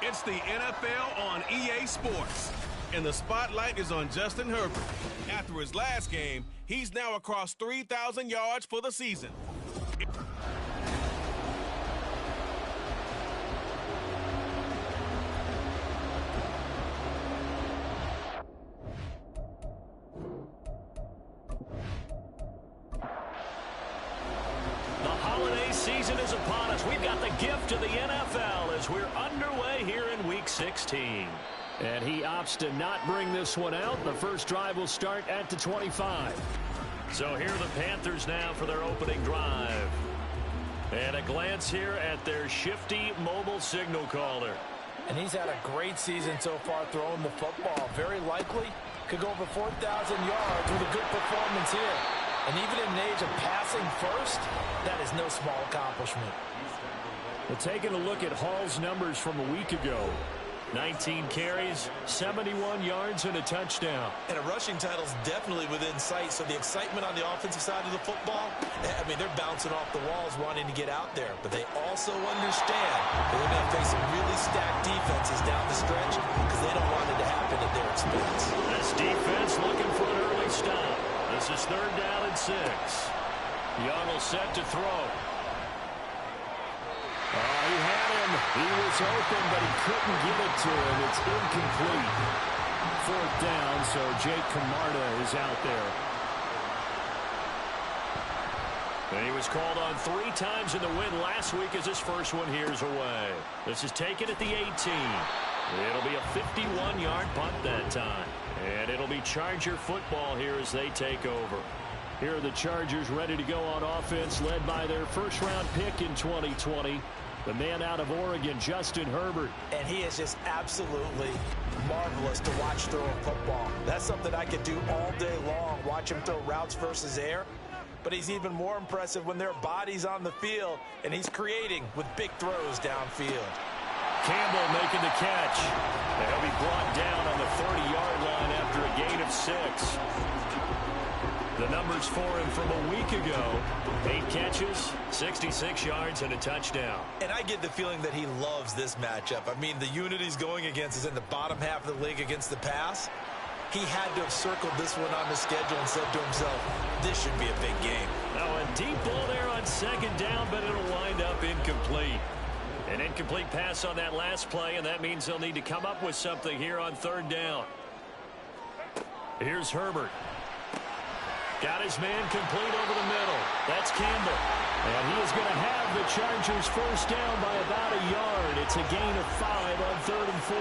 It's the NFL on EA Sports, and the spotlight is on Justin Herbert. After his last game, he's now across 3,000 yards for the season. Season is upon us. We've got the gift of the NFL as we're underway here in Week 16. And he opts to not bring this one out. The first drive will start at the 25. So here are the Panthers now for their opening drive. And a glance here at their shifty mobile signal caller. And he's had a great season so far throwing the football. Very likely could go over 4,000 yards with a good performance here. And even in an age of passing first, that is no small accomplishment. Well, taking a look at Hall's numbers from a week ago. 19 carries, 71 yards, and a touchdown. And a rushing title is definitely within sight, so the excitement on the offensive side of the football, I mean, they're bouncing off the walls wanting to get out there. But they also understand they're going to face some really stacked defenses down the stretch because they don't want it to happen at their expense. This defense looking for an early stop. This is 3rd down and 6. Young will set to throw. He had him. He was open, but he couldn't give it to him. It's incomplete. 4th down, so Jake Camarda is out there. And he was called on 3 times in the win last week as his first one here's away. This is taken at the 18. It'll be a 51-yard punt that time. And it'll be Charger football here as they take over. Here are the Chargers ready to go on offense, led by their first-round pick in 2020, the man out of Oregon, Justin Herbert. And he is just absolutely marvelous to watch throw a football. That's something I could do all day long, watch him throw routes versus air. But he's even more impressive when there are bodies on the field, and he's creating with big throws downfield. Campbell making the catch. And he'll be brought down on the 30-yard line after a gain of 6. The numbers for him from a week ago: 8 catches, 66 yards, and a touchdown. And I get the feeling that he loves this matchup. I mean, the unit he's going against is in the bottom half of the league against the pass. He had to have circled this one on the schedule and said to himself, this should be a big game. Now a deep ball there on 2nd down, but it'll wind up incomplete. An incomplete pass on that last play, and that means they'll need to come up with something here on 3rd down. Here's Herbert. Got his man complete over the middle. That's Campbell. And he is going to have the Chargers first down by about a yard. It's a gain of 5 on 3rd and 4.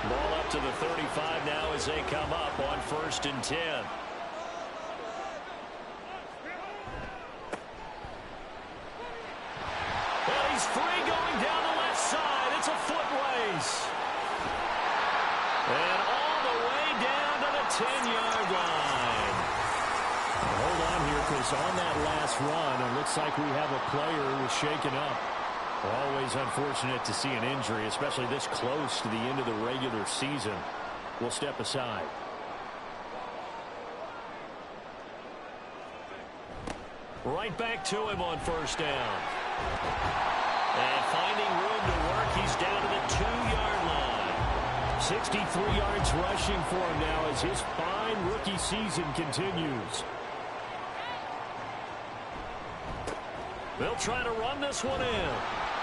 Ball up to the 35 now as they come up on 1st and 10. Well, he's free going down the left side. It's a foot race. And all the way down to the 10-yard line. Hold on here, because on that last run, it looks like we have a player who was shaken up. Always unfortunate to see an injury, especially this close to the end of the regular season. We'll step aside. Right back to him on 1st down. And finding room to work, he's down to the 2-yard line. 63 yards rushing for him now as his fine rookie season continues. They'll try to run this one in.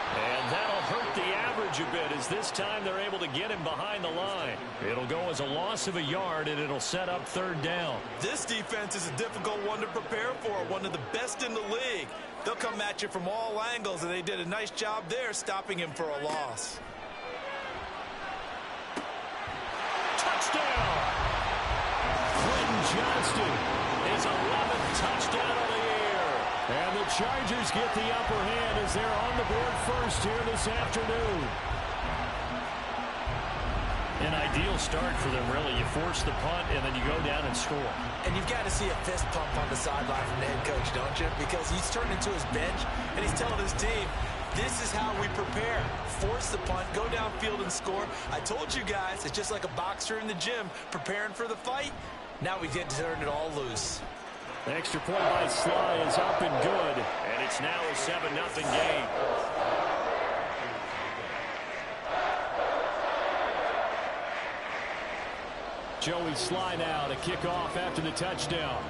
And that'll hurt the average a bit as this time they're able to get him behind the line. It'll go as a loss of a yard, and it'll set up 3rd down. This defense is a difficult one to prepare for, one of the best in the league. They'll come at you from all angles, and they did a nice job there stopping him for a loss. Touchdown! Quentin Johnston, his 11th touchdown of the year. And the Chargers get the upper hand as they're on the board first here this afternoon. An ideal start for them, really. You force the punt, and then you go down and score. And you've got to see a fist pump on the sideline from the head coach, don't you? Because he's turned into his bench, and he's telling his team, this is how we prepare. Force the punt, go downfield and score. I told you guys, it's just like a boxer in the gym preparing for the fight. Now we get to turn it all loose. The extra point by Sly is up and good, and it's now a 7-0 game. Joey Sly now to kick off after the touchdown.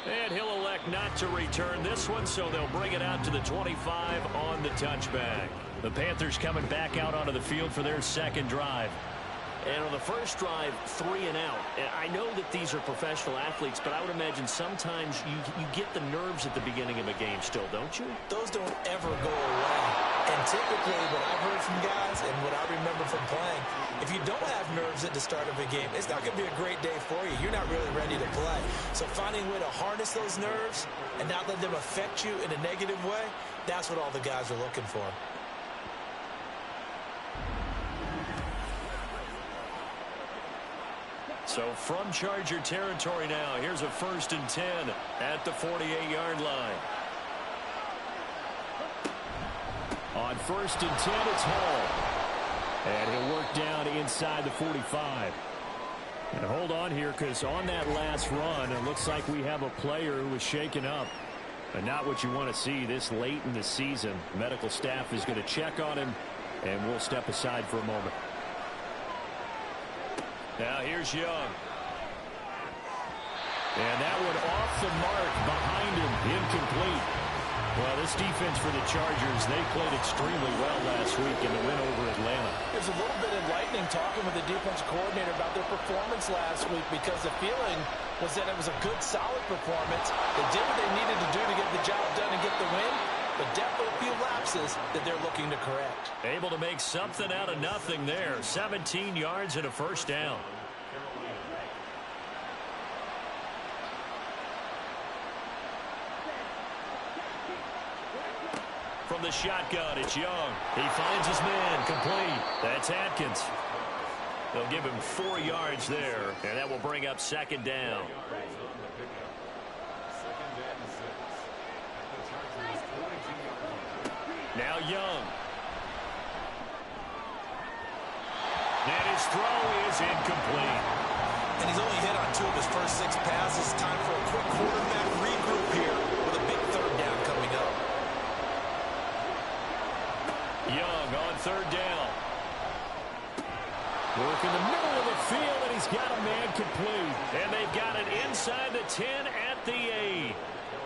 And he'll elect not to return this one, so they'll bring it out to the 25 on the touchback. The Panthers coming back out onto the field for their second drive. And on the first drive, 3 and out. I know that these are professional athletes, but I would imagine sometimes you get the nerves at the beginning of a game still, don't you? Those don't ever go away. And typically, what I've heard from guys and what I remember from playing, if you don't have nerves at the start of a game, it's not going to be a great day for you. You're not really ready to play. So finding a way to harness those nerves and not let them affect you in a negative way, that's what all the guys are looking for. So from Charger territory now, here's a 1st and 10 at the 48-yard line. On 1st and 10, it's Hall. And he'll work down inside the 45. And hold on here, because on that last run, it looks like we have a player who was shaken up. And not what you want to see this late in the season. Medical staff is going to check on him, and we'll step aside for a moment. Now here's Young. And that one off the mark behind him, incomplete. Well, this defense for the Chargers, they played extremely well last week in the win over Atlanta. There's a little bit enlightening talking with the defense coordinator about their performance last week, because the feeling was that it was a good, solid performance. They did what they needed to do to get the job done and get the win, but definitely a few lapses that they're looking to correct. Able to make something out of nothing there. 17 yards and a first down. From the shotgun, it's Young. He finds his man, complete. That's Atkins. They'll give him 4 yards there, and that will bring up 2nd down. Now Young. And his throw is incomplete. And he's only hit on 2 of his first 6 passes. Time for a quick quarterback regroup here with a big 3rd down coming up. Young on 3rd down. Work in the middle of the field, and he's got a man complete. And they've got it inside the 10 at the 8.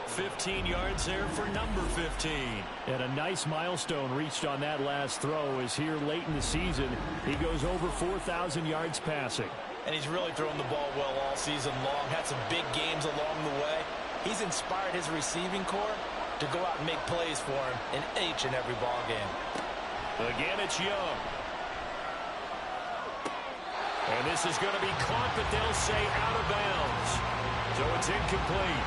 15 yards there for number 15. And a nice milestone reached on that last throw, as here late in the season, he goes over 4,000 yards passing. And he's really thrown the ball well all season long. Had some big games along the way. He's inspired his receiving corps to go out and make plays for him in each and every ball game. Again, it's Young. And this is going to be caught, but they'll say out of bounds. So it's incomplete.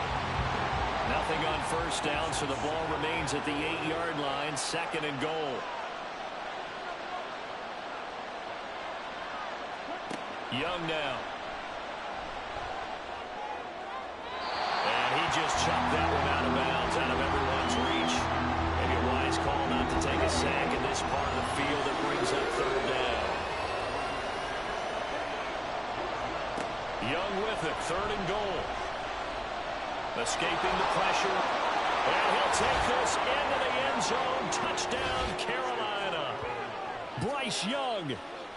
Nothing on 1st down, so the ball remains at the 8-yard line, 2nd and goal. Young now. And he just chopped that one out of bounds, out of everyone's reach. Maybe a wise call not to take a sack in this part of the field that brings up 3rd down. Young with it, 3rd and goal. Escaping the pressure. And he'll take this into the end zone. Touchdown, Carolina. Bryce Young,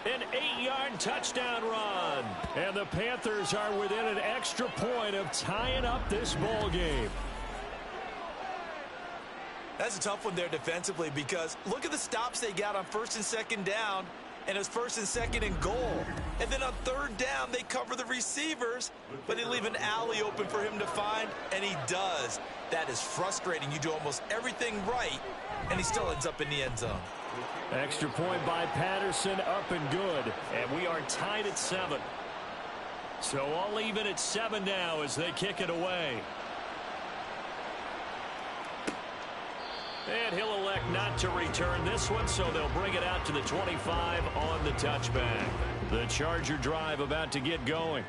an 8-yard touchdown run. And the Panthers are within an extra point of tying up this ball game. That's a tough one there defensively, because look at the stops they got on 1st and 2nd down, and it's 1st and 2nd and goal. And then on 3rd down, they cover the receivers, but they leave an alley open for him to find, and he does. That is frustrating. You do almost everything right, and he still ends up in the end zone. Extra point by Patterson, up and good. And we are tied at 7. So all even at 7 now as they kick it away. And he'll elect not to return this one, so they'll bring it out to the 25 on the touchback. The Charger drive about to get going.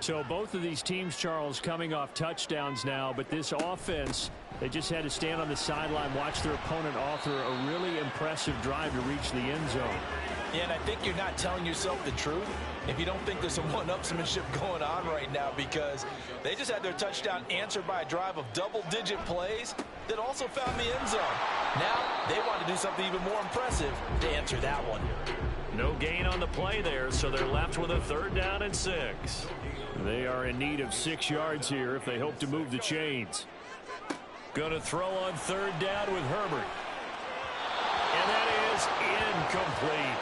So both of these teams, Charles, coming off touchdowns now, but this offense, they just had to stand on the sideline, watch their opponent author a really impressive drive to reach the end zone. Yeah, and I think you're not telling yourself the truth if you don't think there's some one-upsmanship going on right now, because they just had their touchdown answered by a drive of double-digit plays that also found the end zone. Now they want to do something even more impressive to answer that one. No gain on the play there, so they're left with a 3rd down and 6. They are in need of 6 yards here if they hope to move the chains. Going to throw on 3rd down with Herbert. And that is incomplete.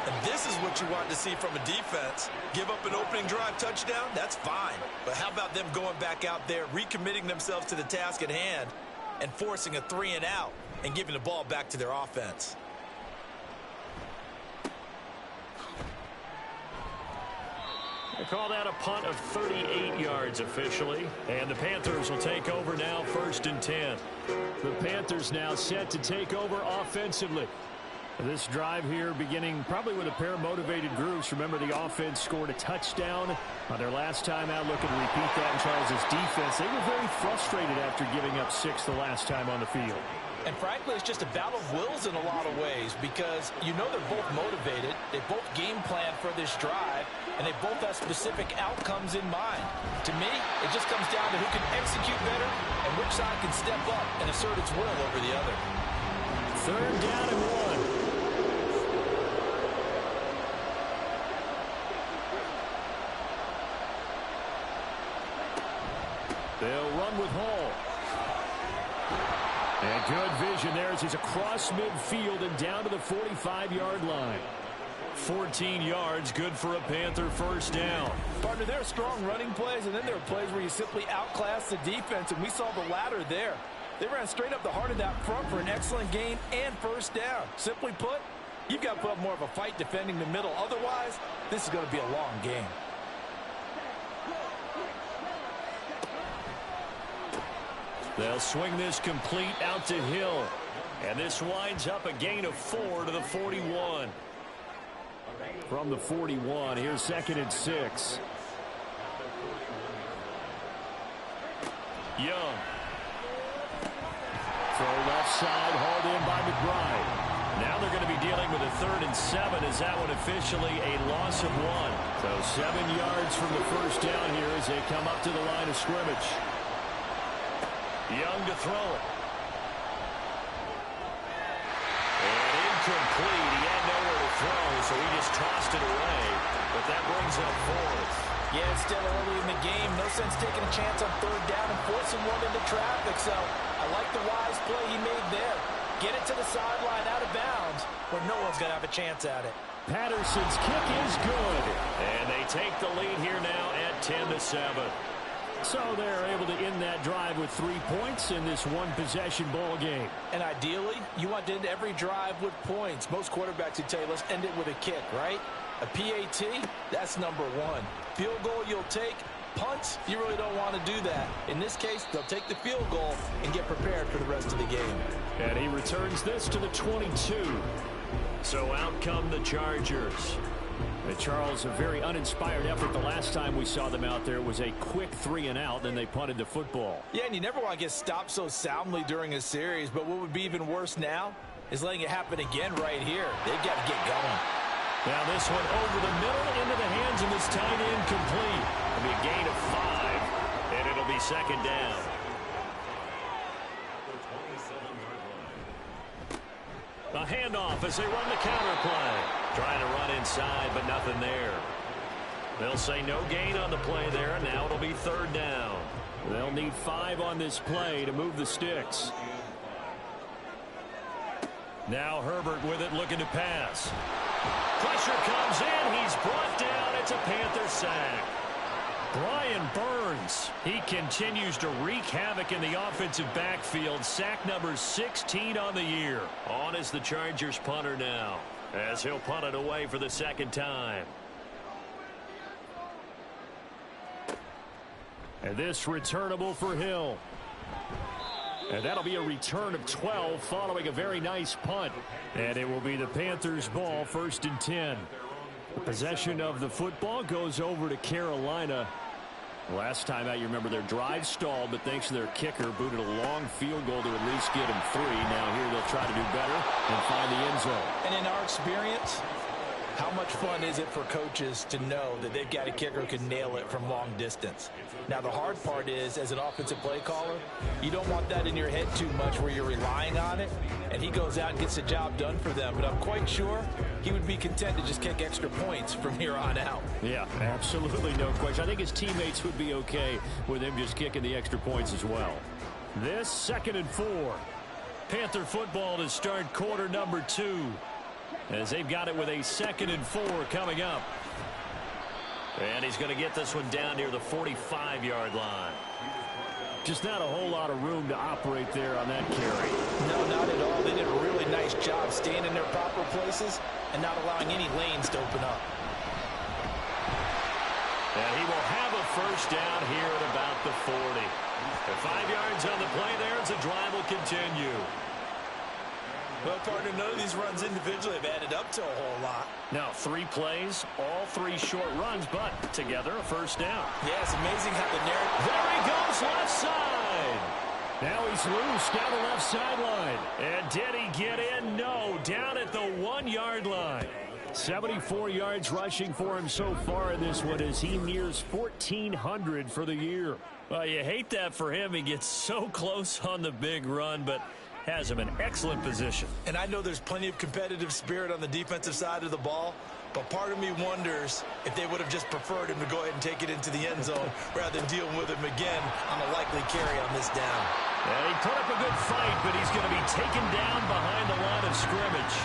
And this is what you want to see from a defense. Give up an opening drive touchdown, that's fine. But how about them going back out there, recommitting themselves to the task at hand, and forcing a 3-and-out and giving the ball back to their offense? They call that a punt of 38 yards officially. And the Panthers will take over now, 1st and 10. The Panthers now set to take over offensively. This drive here beginning probably with a pair of motivated groups. Remember, the offense scored a touchdown on their last time out. Looking to repeat that in Charles' defense. They were very frustrated after giving up 6 the last time on the field. And frankly, it's just a battle of wills in a lot of ways because you know they're both motivated. They both game plan for this drive, and they both have specific outcomes in mind. To me, it just comes down to who can execute better and which side can step up and assert its will over the other. 3rd down and 1. They'll run with Hall. And good vision there as he's across midfield and down to the 45-yard line. 14 yards, good for a Panther 1st down. Partner, there are strong running plays, and then there are plays where you simply outclass the defense, and we saw the latter there. They ran straight up the heart of that front for an excellent gain and 1st down. Simply put, you've got to put up more of a fight defending the middle. Otherwise, this is going to be a long game. They'll swing this complete out to Hill. And this winds up a gain of 4 to the 41. From the 41, here's 2nd and 6. Young. Throw left side, hauled in by McBride. Now they're going to be dealing with a 3rd and 7. Is that one officially a loss of 1? So 7 yards from the 1st down here as they come up to the line of scrimmage. Young to throw it. And incomplete. He had nowhere to throw, so he just tossed it away. But that brings up 4th. Yeah, it's still early in the game. No sense taking a chance on 3rd down and forcing one into traffic. So I like the wise play he made there. Get it to the sideline out of bounds where no one's going to have a chance at it. Patterson's kick is good. And they take the lead here now at 10-7. So they're able to end that drive with 3 points in this one-possession ball game. And ideally, you want to end every drive with points. Most quarterbacks would tell you, let's end it with a kick, right? A PAT, that's number 1. Field goal you'll take. Punts, you really don't want to do that. In this case, they'll take the field goal and get prepared for the rest of the game. And he returns this to the 22. So out come the Chargers. And Charles, a very uninspired effort. The last time we saw them out there was a quick 3-and-out, then they punted the football. Yeah, and you never want to get stopped so soundly during a series, but what would be even worse now is letting it happen again right here. They've got to get going. Now this one over the middle into the hands of this tight end complete. It'll be a gain of 5, and it'll be 2nd down. A handoff as they run the counter play. Trying to run inside, but nothing there. They'll say no gain on the play there. Now it'll be 3rd down. They'll need 5 on this play to move the sticks. Now Herbert with it, looking to pass. Pressure comes in. He's brought down. It's a Panther sack. Brian Burns, he continues to wreak havoc in the offensive backfield. Sack number 16 on the year. On is the Chargers punter now, as he'll punt it away for the 2nd time. And this returnable for Hill. And that'll be a return of 12 following a very nice punt. And it will be the Panthers' ball, 1st and 10. The possession of the football goes over to Carolina. Last time out, you remember their drive stalled, but thanks to their kicker, booted a long field goal to at least get them 3. Now here they'll try to do better and find the end zone. And in our experience, How much fun is it for coaches to know that they've got a kicker who can nail it from long distance? Now, the hard part is, as an offensive play caller, you don't want that in your head too much where you're relying on it, and he goes out and gets the job done for them. But I'm quite sure he would be content to just kick extra points from here on out. Yeah, absolutely no question. I think his teammates would be okay with him just kicking the extra points as well. This 2nd and 4. Panther football to start quarter number 2. As they've got it with a 2nd and 4 coming up. And he's going to get this one down near the 45-yard line. Just not a whole lot of room to operate there on that carry. No, not at all. They did a really nice job staying in their proper places and not allowing any lanes to open up. And he will have a first down here at about the 40. The 5 yards on the play there as the drive will continue. Well, partner, none of these runs individually have added up to a whole lot. Now, 3 plays, all 3 short runs, but together a first down. Yeah, it's amazing how the narrative... There he goes, left side. Now he's loose down the left sideline. And did he get in? No, down at the 1-yard line. 74 yards rushing for him so far in this one as he nears 1,400 for the year. Well, you hate that for him. He gets so close on the big run, but has him in excellent position. And I know there's plenty of competitive spirit on the defensive side of the ball, but part of me wonders if they would have just preferred him to go ahead and take it into the end zone rather than deal with him again on a likely carry on this down. And he put up a good fight, but he's going to be taken down behind the line of scrimmage.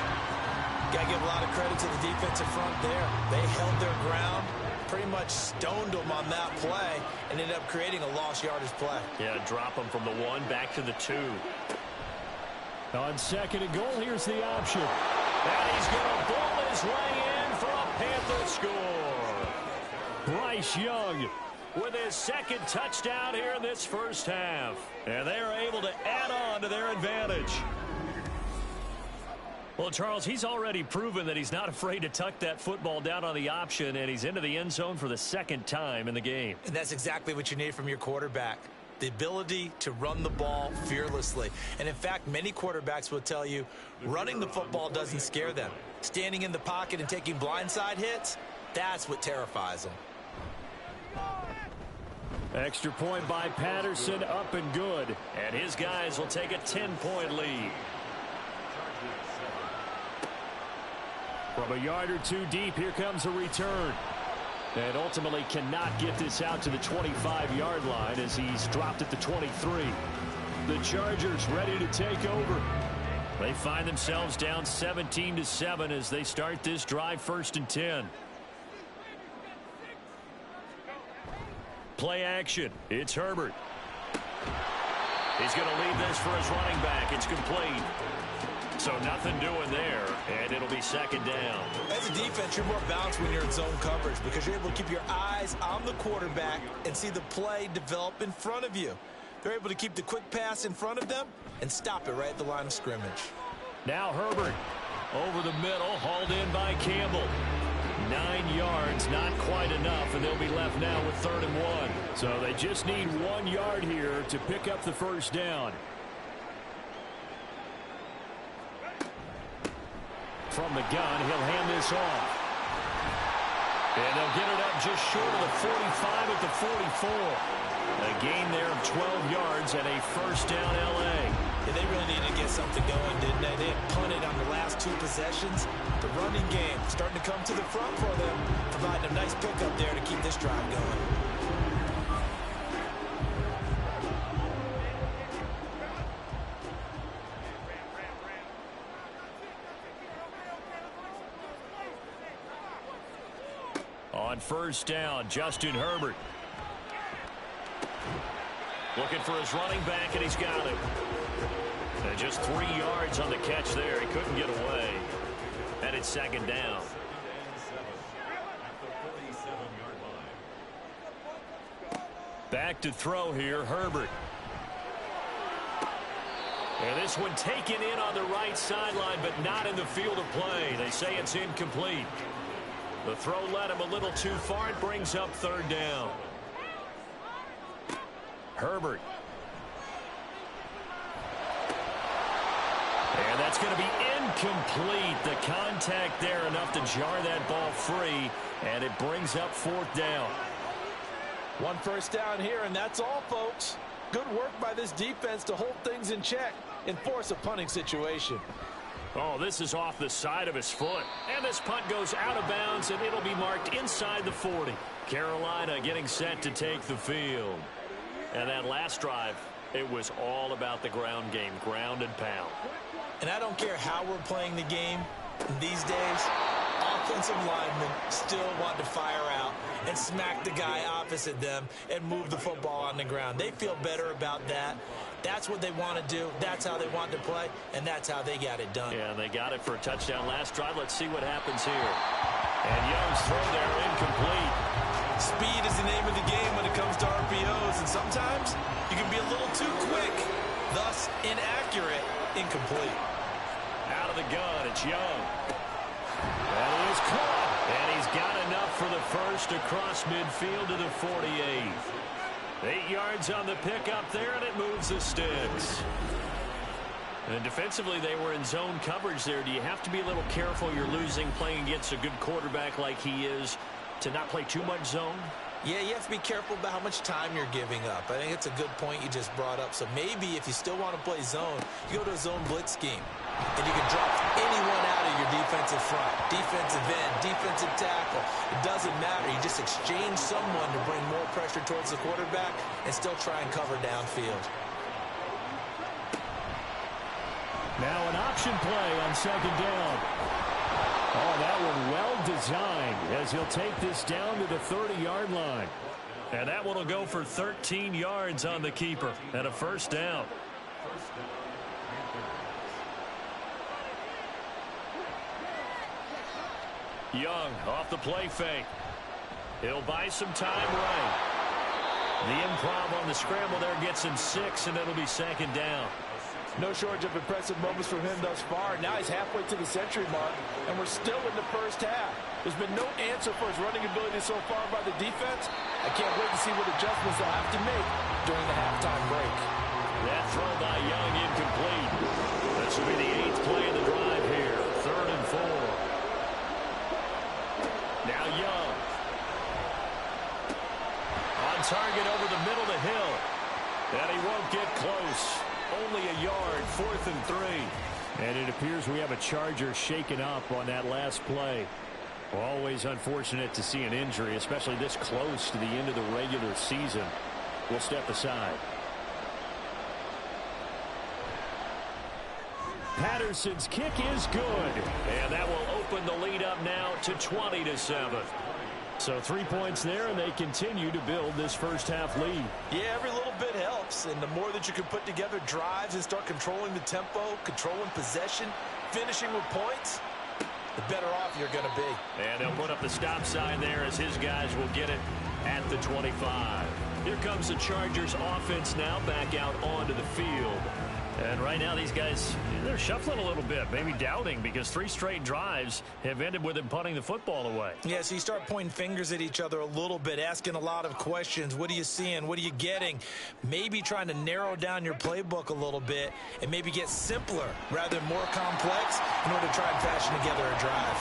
Got to give a lot of credit to the defensive front there. They held their ground, pretty much stoned them on that play, and ended up creating a lost yardage play. Yeah, drop him from the 1 back to the 2. On 2nd and goal, here's the option. And he's going to ball his way in for a Panther score. Bryce Young with his 2nd touchdown here in this first half. And they're able to add on to their advantage. Well, Charles, he's already proven that he's not afraid to tuck that football down on the option, and he's into the end zone for the 2nd time in the game. And that's exactly what you need from your quarterback. The ability to run the ball fearlessly. And in fact, many quarterbacks will tell you running the football doesn't scare them. Standing in the pocket and taking blindside hits, that's what terrifies them. Extra point by Patterson, up and good. And his guys will take a 10-point lead. From a yard or 2 deep, here comes a return. And ultimately cannot get this out to the 25-yard line as he's dropped at the 23. The Chargers ready to take over. They find themselves down 17-7 as they start this drive 1st and 10. Play action. It's Herbert. He's going to leave this for his running back. It's complete. So nothing doing there, and it'll be 2nd down. As a defense, you're more balanced when you're in zone coverage because you're able to keep your eyes on the quarterback and see the play develop in front of you. They're able to keep the quick pass in front of them and stop it right at the line of scrimmage. Now Herbert over the middle, hauled in by Campbell. 9 yards, not quite enough, and they'll be left now with 3rd and 1. So they just need 1 yard here to pick up the first down. From the gun, he'll hand this off. And they'll get it up just short of the 45 at the 44. A gain there of 12 yards and a first down L.A. Yeah, they really needed to get something going, didn't they? They had punted on the last 2 possessions. The running game starting to come to the front for them, providing a nice pickup there to keep this drive going. On first down, Justin Herbert. Looking for his running back, and he's got it. And just 3 yards on the catch there. He couldn't get away. And it's 2nd down. Back to throw here, Herbert. And this one taken in on the right sideline, but not in the field of play. They say it's incomplete. The throw led him a little too far. It brings up 3rd down. Herbert. And that's going to be Incomplete. The contact there enough to jar that ball free, and it brings up 4th down. One first down here, and that's all, folks. Good work by this defense to hold things in check and force a punting situation. Oh, this is off the side of his foot. And this punt goes out of bounds, and it'll be marked inside the 40. Carolina getting set to take the field. And that last drive, it was all about the ground game, ground and pound. And I don't care how we're playing the game these days, offensive linemen still want to fire out and smack the guy opposite them and move the football on the ground. They feel better about that. That's what they want to do. That's how they want to play, and that's how they got it done. Yeah, and they got it for a touchdown last drive. Let's see what happens here. And Young's throw there incomplete. Speed is the name of the game when it comes to RPOs, and sometimes you can be a little too quick, thus inaccurate, incomplete. Out of the gun, it's Young. And he is caught. And he's got enough for the first across midfield to the 48. 8 yards on the pickup there, and it moves the sticks. And defensively, they were in zone coverage there. Do you have to be a little careful? You're losing, playing against a good quarterback like he is, to not play too much zone? Yeah, you have to be careful about how much time you're giving up. I think it's a good point you just brought up. So maybe if you still want to play zone, you go to a zone blitz scheme. And you can drop anyone out of your defensive front, defensive end, defensive tackle. It doesn't matter. You just exchange someone to bring more pressure towards the quarterback and still try and cover downfield. Now an option play on 2nd down. Oh, that one well designed as he'll take this down to the 30-yard line. And that one will go for 13 yards on the keeper and a first down. Young off the play fake. He'll buy some time right. The improv on the scramble there gets him 6, and it'll be 2nd down. No shortage of impressive moments from him thus far. Now he's halfway to the century mark, and we're still in the first half. There's been no answer for his running ability so far by the defense. I can't wait to see what adjustments they'll have to make during the halftime break. That throw by Young incomplete. This will be the 8th play of the drive here. 3rd and 4. Now Young. On target over the middle of the hill. And he won't get close. Only a yard, 4th and 3. And it appears we have a Charger shaken up on that last play. Always unfortunate to see an injury, especially this close to the end of the regular season. We'll step aside. Patterson's kick is good. And that will open the lead up now to 20-7. So 3 points there, and they continue to build this first half lead. Yeah, every little bit helps, and the more that you can put together drives and start controlling the tempo, controlling possession, finishing with points, the better off you're going to be. And they'll put up the stop sign there as his guys will get it at the 25. Here comes the Chargers offense now back out onto the field. And right now these guys, they're shuffling a little bit, maybe doubting, because 3 straight drives have ended with them punting the football away. Yeah, so you start pointing fingers at each other a little bit, asking a lot of questions. What are you seeing? What are you getting? Maybe trying to narrow down your playbook a little bit and maybe get simpler rather than more complex in order to try and fashion together a drive.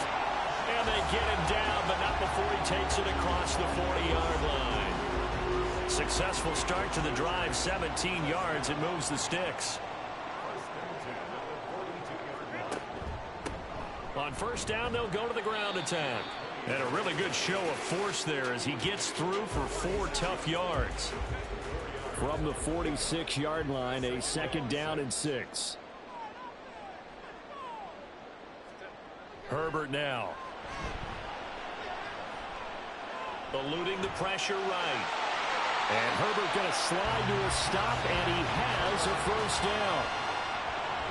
And they get him down, but not before he takes it across the 40-yard line. Successful start to the drive, 17 yards. It moves the sticks. On first down, they'll go to the ground attack. And a really good show of force there as he gets through for 4 tough yards. From the 46-yard line, a 2nd down and 6. Herbert now. Eluding the pressure right. And Herbert going to slide to a stop, and he has a first down.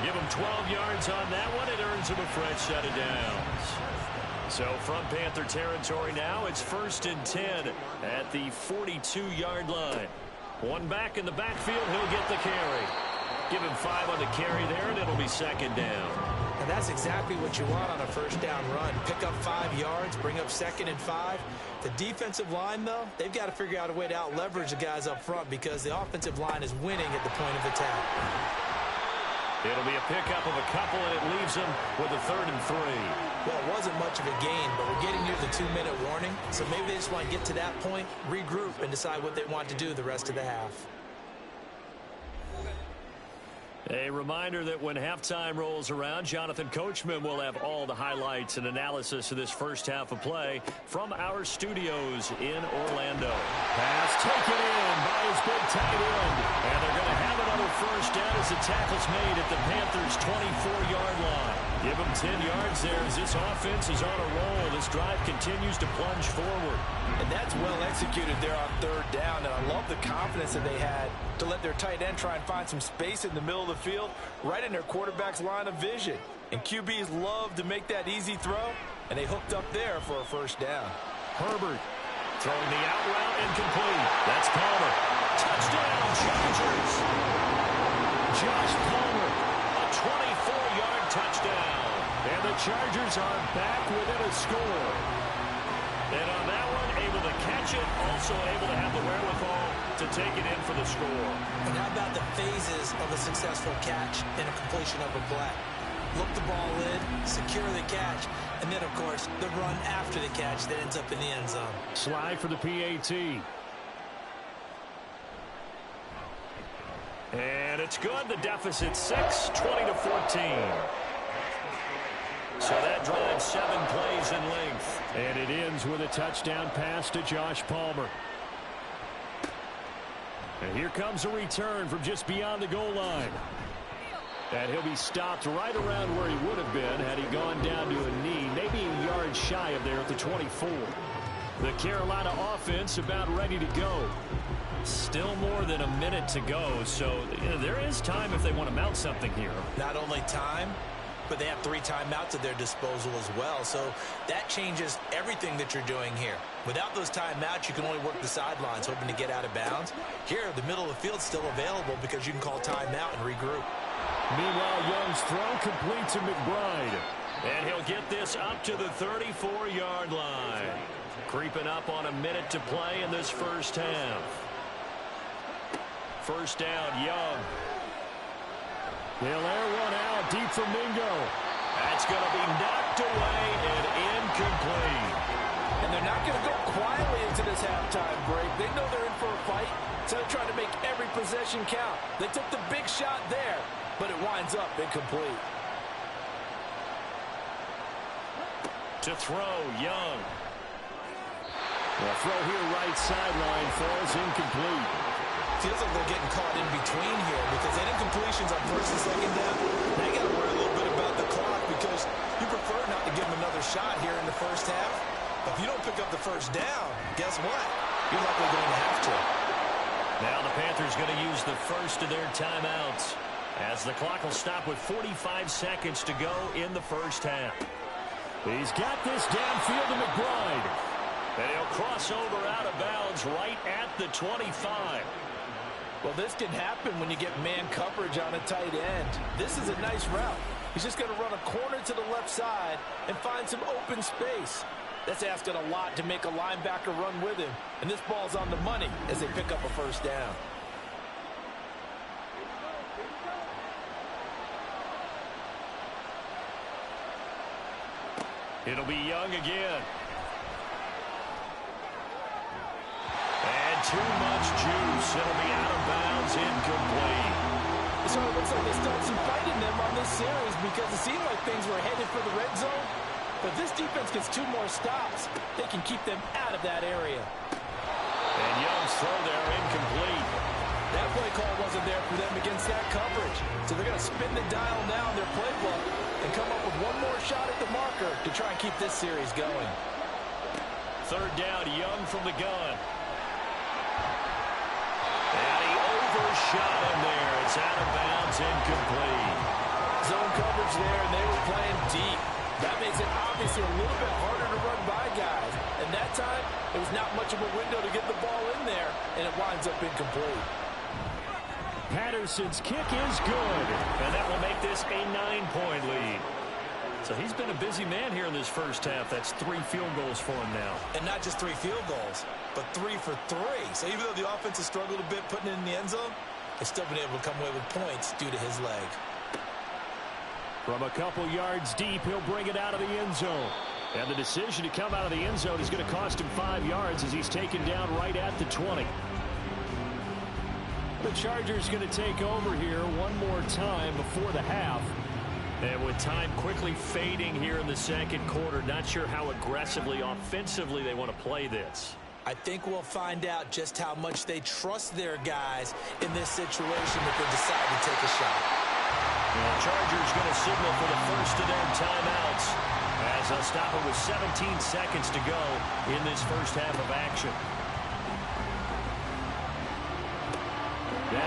Give him 12 yards on that one. It earns him a fresh set of downs. So from Panther territory now, it's 1st and 10 at the 42-yard line. One back in the backfield. He'll get the carry. Give him 5 on the carry there, and it'll be 2nd down. And that's exactly what you want on a first down run. Pick up 5 yards, bring up 2nd and 5. The defensive line, though, they've got to figure out a way to out-leverage the guys up front because the offensive line is winning at the point of attack. It'll be a pickup of a couple, and it leaves them with a 3rd and 3. Well, it wasn't much of a gain, but we're getting near the 2-minute warning, so maybe they just want to get to that point, regroup, and decide what they want to do the rest of the half. A reminder that when halftime rolls around, Jonathan Coachman will have all the highlights and analysis of this first half of play from our studios in Orlando. Pass taken in by his big tight end. And they're going to have another first down as the tackle's made at the Panthers' 24-yard line. Give them 10 yards there as this offense is on a roll. This drive continues to plunge forward. And that's well executed there on 3rd down, and I love the confidence that they had to let their tight end try and find some space in the middle of the field, right in their quarterback's line of vision. And QBs love to make that easy throw, and they hooked up there for a first down. Herbert throwing the out route incomplete. That's Palmer. Touchdown, Chargers. Josh Palmer, a 24-yard touchdown. And the Chargers are back within a score. And on that one, able to catch it, also able to have the wherewithal to take it in for the score. And how about the phases of a successful catch and a completion of a play? Look the ball in, secure the catch, and then, of course, the run after the catch that ends up in the end zone. Slide for the PAT. And it's good. The deficit 6, 20-14. So that drives 7 plays in length. And it ends with a touchdown pass to Josh Palmer. And here comes a return from just beyond the goal line. And he'll be stopped right around where he would have been had he gone down to a knee, maybe a yard shy of there at the 24. The Carolina offense about ready to go. Still more than a minute to go, so there is time if they want to mount something here. Not only time, but they have 3 timeouts at their disposal as well, so that changes everything that you're doing here. Without those timeouts, you can only work the sidelines, hoping to get out of bounds. Here, the middle of the field's still available because you can call timeout and regroup. Meanwhile, Young's throw complete to McBride. And he'll get this up to the 34-yard line. Creeping up on a minute to play in this first half. First down, Young. They'll air one out deep for Mingo. That's going to be knocked away and incomplete. And they're not going to go quietly into this halftime break. They know they're in for a fight, so they're trying to make every possession count. They took the big shot there, but it winds up incomplete. To throw, Young. The throw here right sideline falls incomplete. Feels like they're getting caught in between here because they did completions on 1st and 2nd down. Now you got to worry a little bit about the clock because you prefer not to give them another shot here in the first half. But if you don't pick up the first down, guess what? You're likely going to have to. Now the Panthers going to use the first of their timeouts as the clock will stop with 45 seconds to go in the first half. He's got this downfield to McBride. And he'll cross over out of bounds right at the 25. Well, this can happen when you get man coverage on a tight end. This is a nice route. He's just going to run a corner to the left side and find some open space. That's asking a lot to make a linebacker run with him. And this ball's on the money as they pick up a first down. It'll be Young again. And too much juice. It'll be out of bounds, incomplete. So it looks like they started some fight in them on this series because it seemed like things were headed for the red zone. But this defense gets 2 more stops. They can keep them out of that area. And Young's throw there incomplete. That play call wasn't there for them against that coverage. So they're going to spin the dial now in their playbook and come up with 1 more shot at the marker to try and keep this series going. 3rd down, Young from the gun. And he overshot him there. It's out of bounds, incomplete. Zone coverage there, and they were playing deep. That makes it obviously a little bit harder to run by guys. And that time, it was not much of a window to get the ball in there, and it winds up incomplete. Patterson's kick is good, and that will make this a 9-point lead. So he's been a busy man here in this first half. That's 3 field goals for him now. And not just 3 field goals, but 3 for 3. So even though the offense has struggled a bit putting it in the end zone, they've still been able to come away with points due to his leg. From a couple yards deep, he'll bring it out of the end zone. And the decision to come out of the end zone is going to cost him 5 yards as he's taken down right at the 20. The Chargers going to take over here one more time before the half. And with time quickly fading here in the second quarter, not sure how aggressively, offensively they want to play this. I think we'll find out just how much they trust their guys in this situation if they decide to take a shot. The Chargers going to signal for the first of their timeouts as they'll stop it with 17 seconds to go in this first half of action.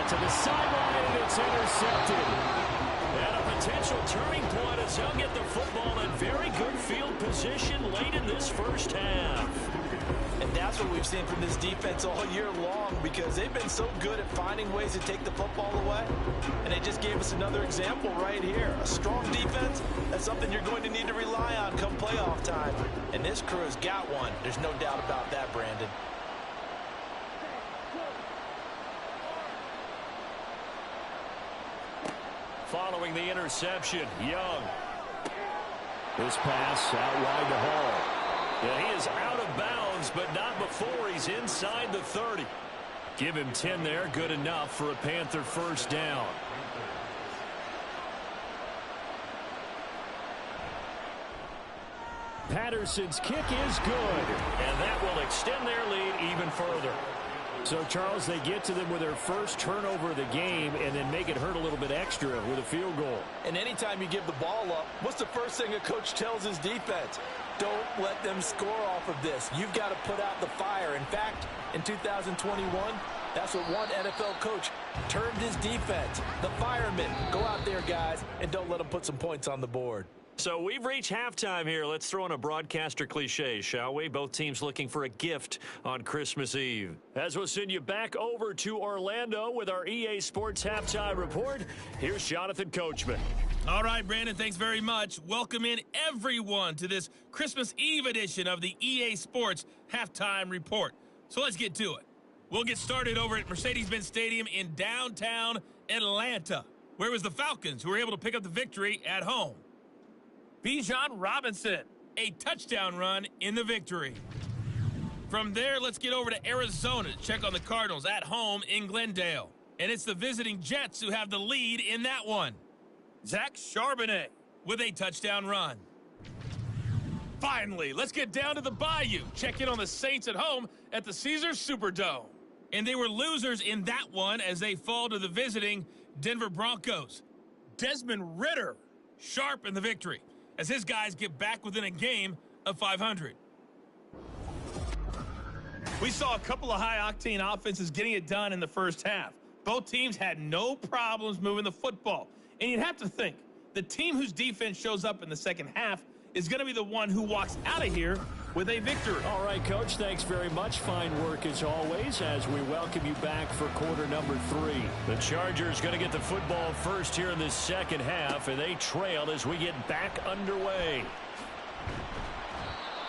To the sideline, and it's intercepted. And a potential turning point as they'll get the football in very good field position late in this first half. And that's what we've seen from this defense all year long, because they've been so good at finding ways to take the football away. And they just gave us another example right here. A strong defense, that's something you're going to need to rely on come playoff time. And this crew has got one. There's no doubt about that, Brandon. Following the interception, Young. This pass out wide to Hall. Yeah, he is out of bounds, but not before he's inside the 30. Give him 10 there, good enough for a Panther first down. Patterson's kick is good, and that will extend their lead even further. So, Charles, they get to them with their first turnover of the game and then make it hurt a little bit extra with a field goal. And anytime you give the ball up, what's the first thing a coach tells his defense? Don't let them score off of this. You've got to put out the fire. In fact, in 2021, that's what one NFL coach termed his defense. The firemen. Go out there, guys, and don't let them put some points on the board. So we've reached halftime here. Let's throw in a broadcaster cliche, shall we? Both teams looking for a gift on Christmas Eve. As we'll send you back over to Orlando with our EA Sports Halftime Report, here's Jonathan Coachman. All right, Brandon, thanks very much. Welcome in everyone to this Christmas Eve edition of the EA Sports Halftime Report. So let's get to it. We'll get started over at Mercedes-Benz Stadium in downtown Atlanta, where it was the Falcons who were able to pick up the victory at home. Bijan Robinson, a touchdown run in the victory. From there, let's get over to Arizona to check on the Cardinals at home in Glendale. And it's the visiting Jets who have the lead in that one. Zach Charbonnet with a touchdown run. Finally, let's get down to the Bayou. Check in on the Saints at home at the Caesars Superdome. And they were losers in that one as they fall to the visiting Denver Broncos. Desmond Ridder, sharp in the victory, as his guys get back within a game of 500. We saw a couple of high-octane offenses getting it done in the first half. Both teams had no problems moving the football. And you'd have to think, the team whose defense shows up in the second half is going to be the one who walks out of here with a victory. All right, Coach, thanks very much. Fine work as always as we welcome you back for quarter number 3. The Chargers going to get the football first here in this second half, and they trail as we get back underway.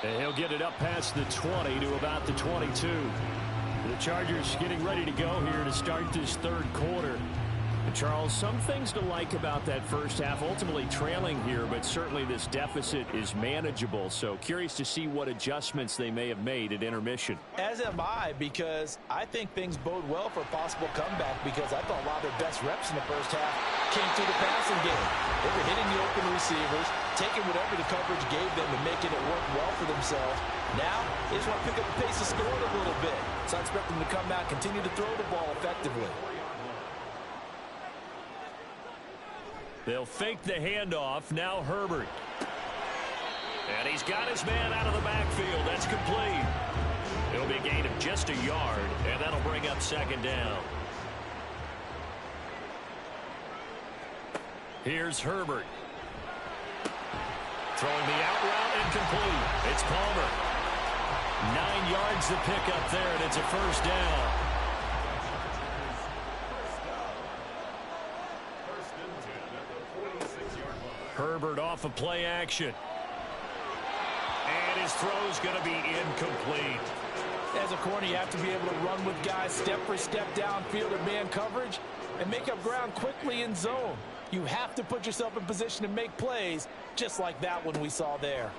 And he'll get it up past the 20 to about the 22. The Chargers getting ready to go here to start this third quarter. And Charles, some things to like about that first half, ultimately trailing here, but certainly this deficit is manageable. So curious to see what adjustments they may have made at intermission. As am I, because I think things bode well for a possible comeback, because I thought a lot of their best reps in the first half came through the passing game. They were hitting the open receivers, taking whatever the coverage gave them and making it work well for themselves. Now, they just want to pick up the pace of scoring a little bit. So I expect them to come out, continue to throw the ball effectively. They'll fake the handoff. Now Herbert. And he's got his man out of the backfield. That's complete. It'll be a gain of just a yard, and that'll bring up second down. Here's Herbert. Throwing the out route incomplete. It's Palmer. 9 yards to pick up there, and it's a first down. Herbert off of play action. And his throw's going to be incomplete. As a corner, you have to be able to run with guys step for step downfield in man coverage and make up ground quickly in zone. You have to put yourself in position to make plays, just like that one we saw there.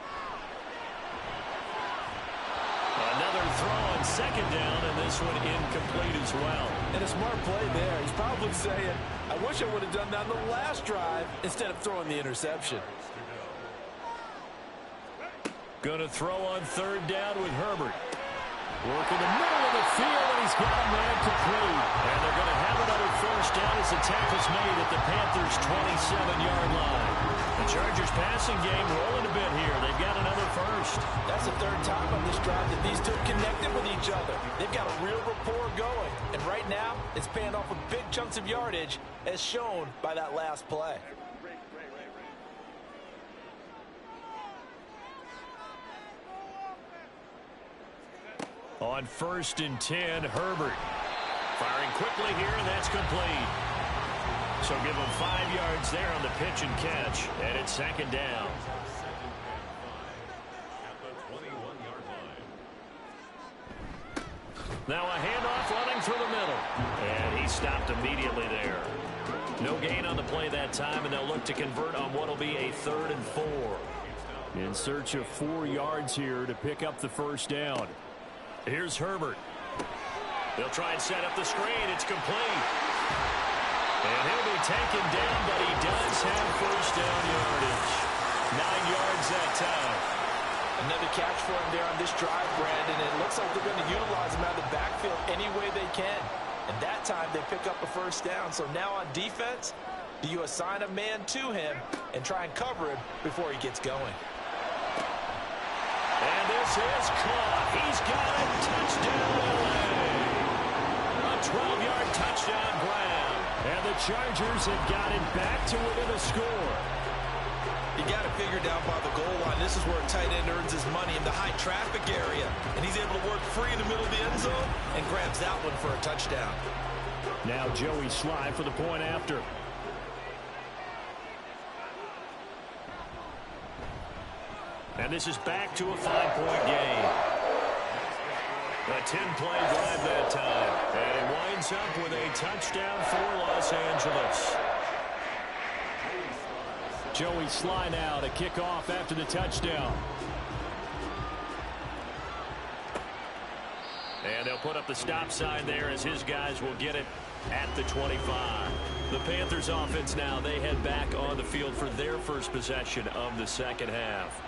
Another throw on second down, and this one incomplete as well. And a smart play there. He's probably saying, I wish I would have done that on the last drive instead of throwing the interception. Going to throw on third down with Herbert. Working the middle of the field, and he's got a man complete. And they're going to have another first down as the tackle's made at the Panthers' 27-yard line. The Chargers passing game rolling a bit here. They've got another first. That's the third time on this drive that these two connected with each other. They've got a real rapport going. And right now, it's paying off with big chunks of yardage, as shown by that last play. On 1st and 10, Herbert. Firing quickly here, and that's complete. So give him 5 yards there on the pitch and catch, and it's second down. Now a handoff running through the middle, and he stopped immediately there. No gain on the play that time, and they'll look to convert on what will be a 3rd and 4. In search of 4 yards here to pick up the first down. Here's Herbert. They'll try and set up the screen. It's complete. And he'll be taken down, but he does have first down yardage. 9 yards that time. Another catch for him there on this drive, Brandon. And it looks like they're going to utilize him out of the backfield any way they can. And that time they pick up a first down. So now on defense, do you assign a man to him and try and cover him before he gets going? And this is caught. He's got a touchdown, LA. A 12-yard touchdown grab. And the Chargers have got it back to within a score. You got it figured out by the goal line. This is where a tight end earns his money in the high traffic area. And he's able to work free in the middle of the end zone and grabs that one for a touchdown. Now Joey Sly for the point after. And this is back to a 5-point game. A 10-play drive that time. And it winds up with a touchdown for Los Angeles. Joey Sly now to kick off after the touchdown. And they'll put up the stop sign there as his guys will get it at the 25. The Panthers offense now, they head back on the field for their first possession of the second half.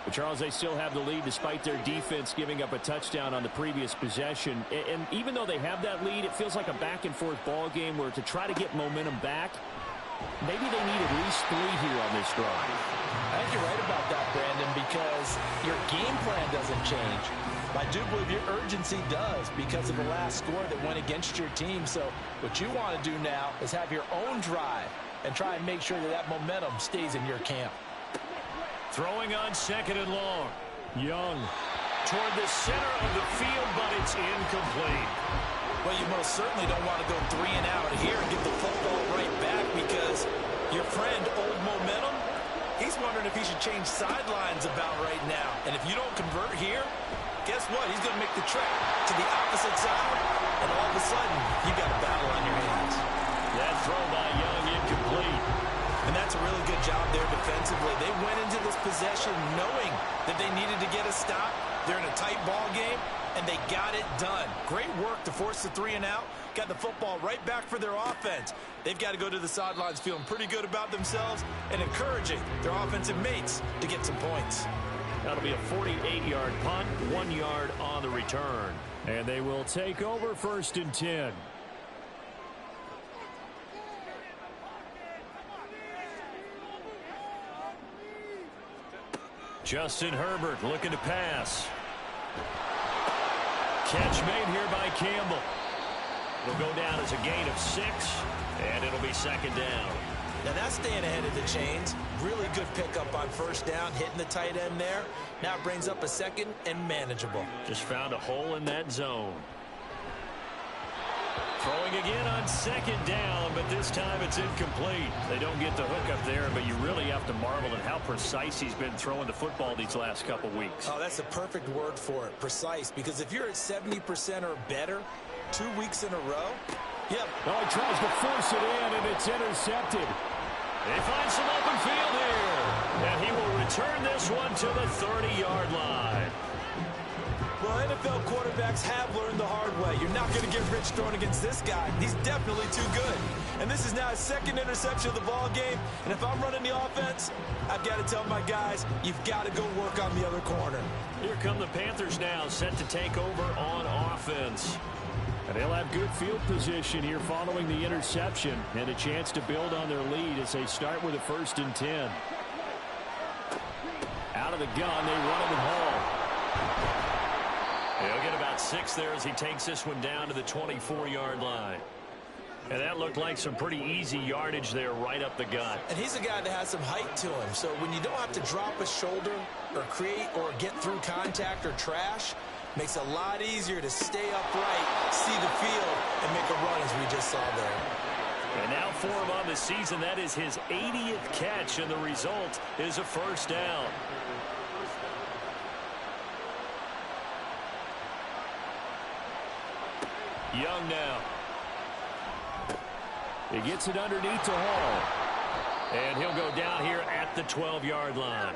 But Charles, they still have the lead despite their defense giving up a touchdown on the previous possession. And even though they have that lead, it feels like a back-and-forth ball game where to try to get momentum back, maybe they need at least 3 here on this drive. I think you're right about that, Brandon, because your game plan doesn't change. I do believe your urgency does because of the last score that went against your team. So what you want to do now is have your own drive and try and make sure that that momentum stays in your camp. Throwing on 2nd and long. Young toward the center of the field, but it's incomplete. Well, you most certainly don't want to go 3 and out here and get the football right back because your friend, Old Momentum, he's wondering if he should change sidelines about right now. And if you don't convert here, guess what? He's going to make the trek to the opposite side, and all of a sudden, you got a battle on your hands. That throw by Young incomplete. And that's a really good job there defensively. They went into this possession knowing that they needed to get a stop. They're in a tight ball game, and they got it done. Great work to force the 3 and out. Got the football right back for their offense. They've got to go to the sidelines feeling pretty good about themselves and encouraging their offensive mates to get some points. That'll be a 48-yard punt, 1 yard on the return. And they will take over 1st and 10. Justin Herbert looking to pass. Catch made here by Campbell. It'll go down as a gain of 6, and it'll be 2nd down. Now that's staying ahead of the chains. Really good pickup on 1st down, hitting the tight end there. Now it brings up a 2nd and manageable. Just found a hole in that zone. Throwing again on 2nd down, but this time it's incomplete. They don't get the hook up there, but you really have to marvel at how precise he's been throwing the football these last couple weeks. Oh, that's the perfect word for it, precise, because if you're at 70% or better 2 weeks in a row, yep. Oh, he tries to force it in, and it's intercepted. They find some open field here. And he will return this one to the 30-yard line. Well, NFL quarterbacks have learned the hard way. You're not going to get rich throwing against this guy. He's definitely too good. And this is now his second interception of the ball game. And if I'm running the offense, I've got to tell my guys, you've got to go work on the other corner. Here come the Panthers now, set to take over on offense. And they'll have good field position here following the interception and a chance to build on their lead as they start with a 1st and 10. Out of the gun, they run it with Hall. He'll get about 6 there as he takes this one down to the 24-yard line. And that looked like some pretty easy yardage there right up the gut. And he's a guy that has some height to him. So when you don't have to drop a shoulder or create or get through contact or trash, makes it a lot easier to stay upright, see the field, and make a run as we just saw there. And now for him on the season, that is his 80th catch, and the result is a 1st down. Young now. He gets it underneath to Hall. And he'll go down here at the 12-yard line.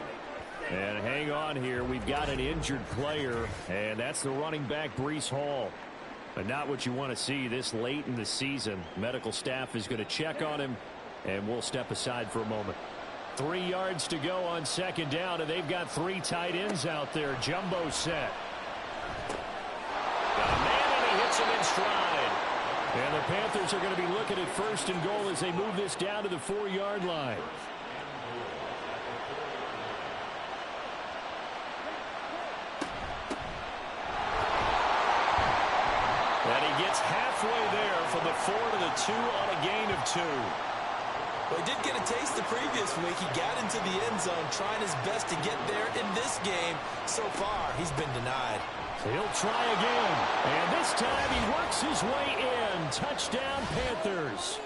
And hang on here. We've got an injured player, and that's the running back, Breece Hall. But not what you want to see this late in the season. Medical staff is going to check on him, and we'll step aside for a moment. 3 yards to go on 2nd down, and they've got 3 tight ends out there. Jumbo set. Hits him in stride. And the Panthers are going to be looking at 1st and goal as they move this down to the 4-yard line. And he gets halfway there from the 4 to the 2 on a gain of 2. Well, he did get a taste the previous week. He got into the end zone trying his best to get there in this game. So far, he's been denied. He'll try again. And this time he works his way in. Touchdown, Panthers.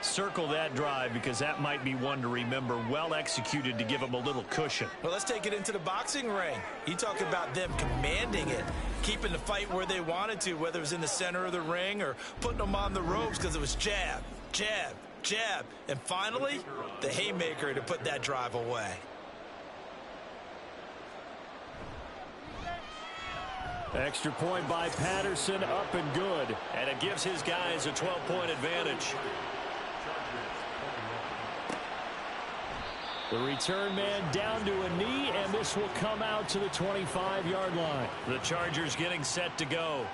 Circle that drive because that might be one to remember. Well executed to give him a little cushion. Well, let's take it into the boxing ring. You talk about them commanding it, keeping the fight where they wanted to, whether it was in the center of the ring or putting them on the ropes because it was jab, jab, jab. And finally, the haymaker to put that drive away. Extra point by Patterson, up and good. And it gives his guys a 12-point advantage. The return man down to a knee, and this will come out to the 25-yard line. The Chargers getting set to go.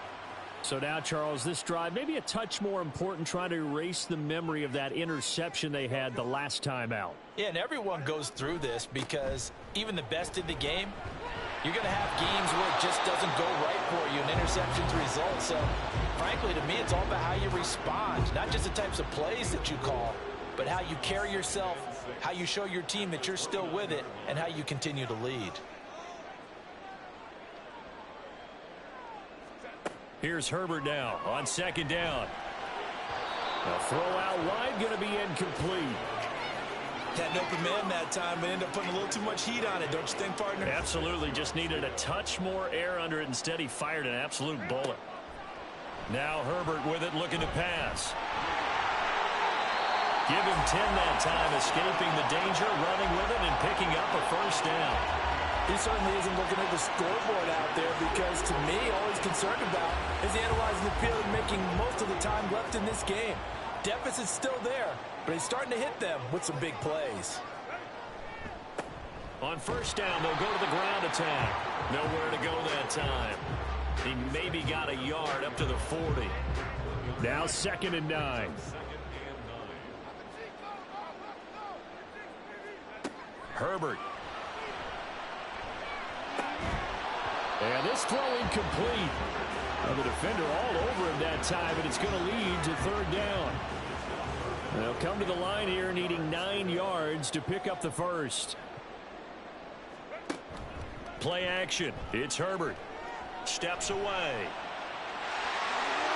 So now, Charles, this drive maybe a touch more important, trying to erase the memory of that interception they had the last time out. Yeah, and everyone goes through this because even the best in the game, you're going to have games where it just doesn't go right for you, and interceptions result. So, frankly, to me, it's all about how you respond, not just the types of plays that you call, but how you carry yourself, how you show your team that you're still with it, and how you continue to lead. Here's Herbert now on 2nd down. A throw out wide, going to be incomplete. Had an open man that time, but ended up putting a little too much heat on it, don't you think, partner? Absolutely. Just needed a touch more air under it. Instead, he fired an absolute bullet. Now Herbert with it, looking to pass. Give him 10 that time, escaping the danger, running with it, and picking up a 1st down. He certainly isn't looking at the scoreboard out there because, to me, all he's concerned about is analyzing the field and making most of the time left in this game. Deficit's still there, but he's starting to hit them with some big plays. On 1st down, they'll go to the ground attack. Nowhere to go that time. He maybe got a yard up to the 40. Now 2nd and 9. Herbert. And this throw incomplete. The defender all over him that time, and it's going to lead to 3rd down. They'll come to the line here, needing 9 yards to pick up the 1st. Play action. It's Herbert. Steps away.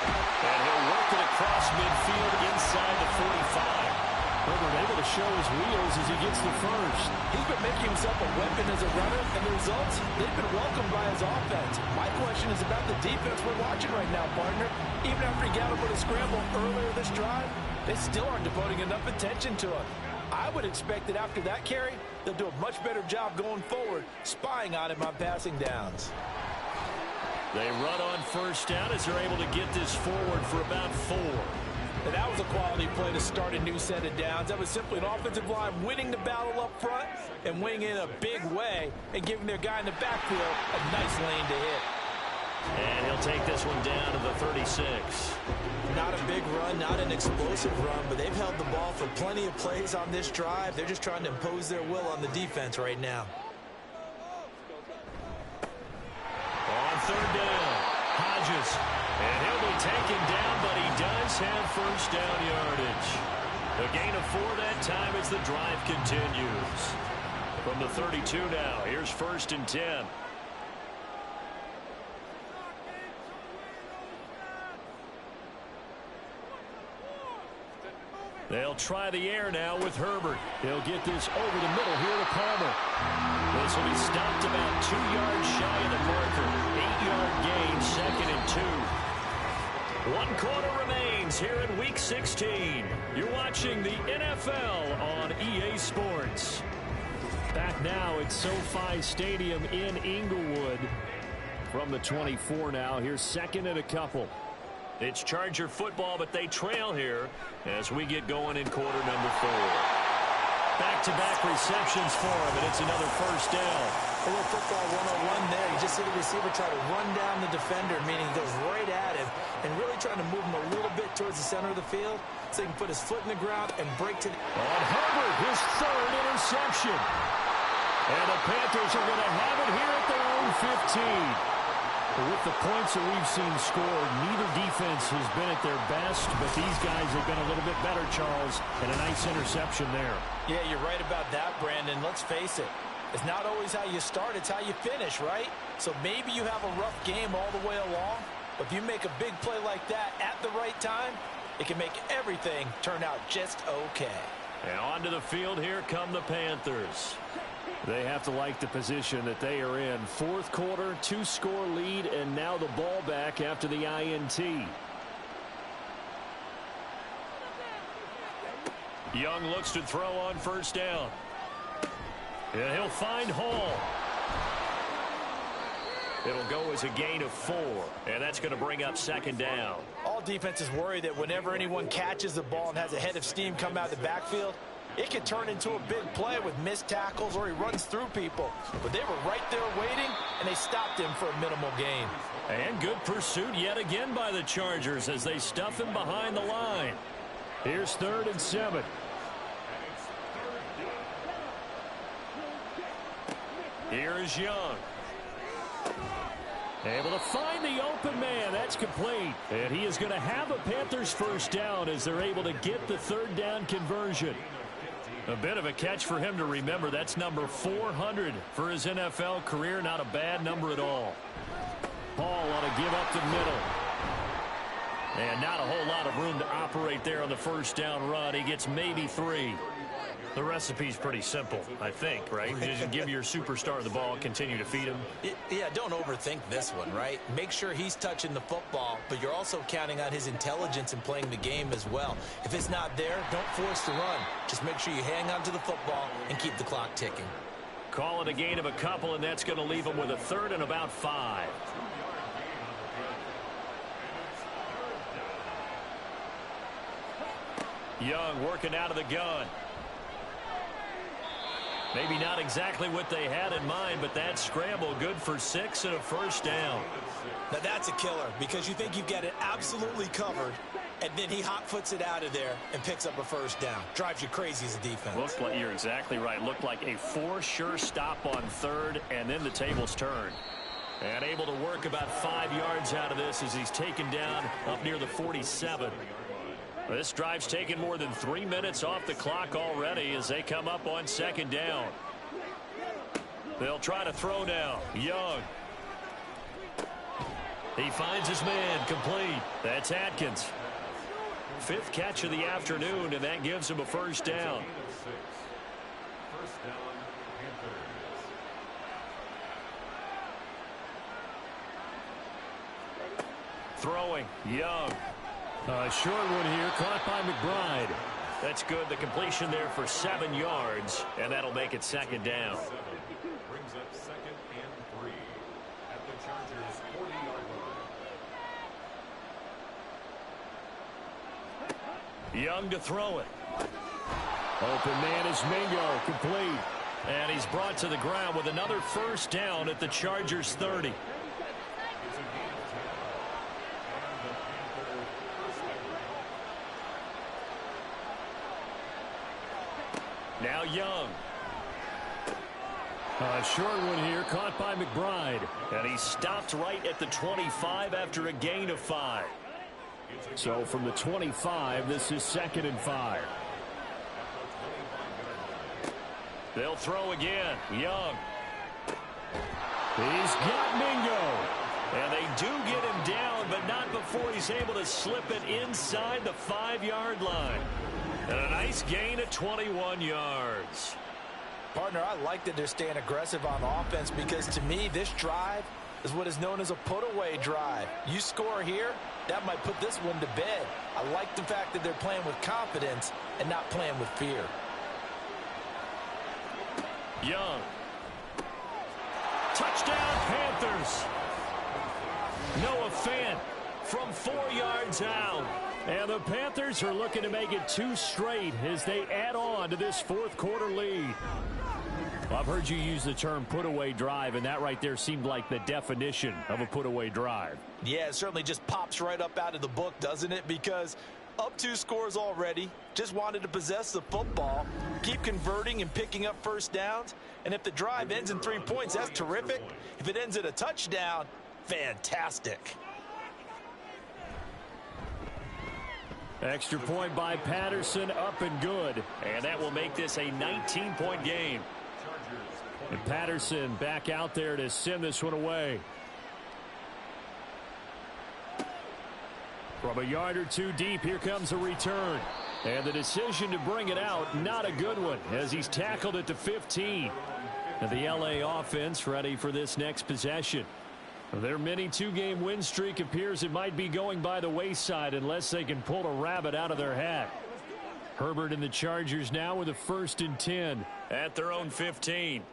And he'll work it across midfield inside the 45. Herbert able to show his wheels as he gets the 1st. He's been making himself a weapon as a runner, and the results, they've been welcomed by his offense. My question is about the defense we're watching right now, partner. Even after he got him with a scramble earlier this drive, they still aren't devoting enough attention to him. I would expect that after that carry, they'll do a much better job going forward, spying on him on passing downs. They run on first down as they're able to get this forward for about 4. And that was a quality play to start a new set of downs. That was simply an offensive line winning the battle up front and winning in a big way and giving their guy in the backfield a nice lane to hit. And he'll take this one down to the 36. Not a big run, not an explosive run, but they've held the ball for plenty of plays on this drive. They're just trying to impose their will on the defense right now. On third down, Hodges. And he'll be taken down, but he does have first down yardage. A gain of 4 that time as the drive continues. From the 32 now, here's 1st and 10. They'll try the air now with Herbert. He'll get this over the middle here to Palmer. This will be stopped about 2 yards shy of the marker. 8-yard gain, 2nd and 2. 1 quarter remains here in Week 16. You're watching the NFL on EA Sports. Back now at SoFi Stadium in Inglewood. From the 24 now, here's 2nd and a couple. It's Charger football, but they trail here as we get going in quarter number 4. Back-to-back receptions for him, and it's another first down. A little football 101 there. You just see the receiver try to run down the defender, meaning he goes right at him, and really trying to move him a little bit towards the center of the field so he can put his foot in the ground and break to the... On Herbert, his 3rd interception. And the Panthers are going to have it here at their own 15. With the points that we've seen scored, neither defense has been at their best, but these guys have been a little bit better, Charles, and a nice interception there. Yeah, you're right about that, Brandon. Let's face it. It's not always how you start, it's how you finish, right? So maybe you have a rough game all the way along, but if you make a big play like that at the right time, it can make everything turn out just okay. And onto the field, here come the Panthers. They have to like the position that they are in. 4th quarter, 2-score lead, and now the ball back after the INT. Young looks to throw on first down. And he'll find Hall. It'll go as a gain of 4, and that's going to bring up 2nd down. All defenses worry that whenever anyone catches the ball and has a head of steam come out of the backfield, it can turn into a big play with missed tackles or he runs through people. But they were right there waiting, and they stopped him for a minimal gain. And good pursuit yet again by the Chargers as they stuff him behind the line. Here's 3rd and 7. Here is Young. Able to find the open man. That's complete. And he is going to have a Panthers first down as they're able to get the 3rd down conversion. A bit of a catch for him to remember. That's number 400 for his NFL career. Not a bad number at all. Hall ought to give up the middle. And not a whole lot of room to operate there on the first down run. He gets maybe 3. The recipe's pretty simple, I think, right? You just give your superstar the ball, continue to feed him. Yeah, don't overthink this one, right? Make sure he's touching the football, but you're also counting on his intelligence in playing the game as well. If it's not there, don't force the run. Just make sure you hang on to the football and keep the clock ticking. Call it a gain of a couple, and that's going to leave him with a 3rd and about 5. Young working out of the gun. Maybe not exactly what they had in mind, but that scramble good for 6 and a first down. Now that's a killer because you think you've got it absolutely covered, and then he hot-foots it out of there and picks up a first down. Drives you crazy as a defense. Looks like you're exactly right. Looked like a for-sure stop on 3rd, and then the tables turned. And able to work about 5 yards out of this as he's taken down up near the 47. This drive's taken more than 3 minutes off the clock already as they come up on 2nd down. They'll try to throw now. Young. He finds his man complete. That's Atkins. 5th catch of the afternoon, and that gives him a first down. Throwing. Young. A short one here, caught by McBride. That's good. The completion there for 7 yards, and that'll make it second down. Brings up 2nd and 3 at the Chargers' 40-yard line. Young to throw it. Open man is Mingo, complete. And he's brought to the ground with another first down at the Chargers' 30. Now Young. A short one here, caught by McBride. And he stopped right at the 25 after a gain of 5. So from the 25, this is 2nd and 5. They'll throw again. Young. He's got Mingo. And they do get him down, but not before he's able to slip it inside the 5-yard line. And a nice gain of 21 yards. Partner, I like that they're staying aggressive on offense because to me, this drive is what is known as a put-away drive. You score here, that might put this one to bed. I like the fact that they're playing with confidence and not playing with fear. Young. Touchdown, Panthers. Noah Fant from 4 yards out. And the Panthers are looking to make it 2 straight as they add on to this 4th quarter lead. Well, I've heard you use the term put-away drive, and that right there seemed like the definition of a put-away drive. Yeah, it certainly just pops right up out of the book, doesn't it? Because up 2 scores already, just wanted to possess the football, keep converting and picking up first downs. And if the drive ends in 3 points, that's terrific. If it ends in a touchdown, fantastic. Extra point by Patterson, up and good. And that will make this a 19-point game. And Patterson back out there to send this one away. From a yard or 2 deep, here comes a return. And the decision to bring it out, not a good one, as he's tackled at the 15. And the LA offense ready for this next possession. Their mini 2-game win streak appears it might be going by the wayside unless they can pull a rabbit out of their hat. Herbert and the Chargers now with a 1st and 10. At their own 15.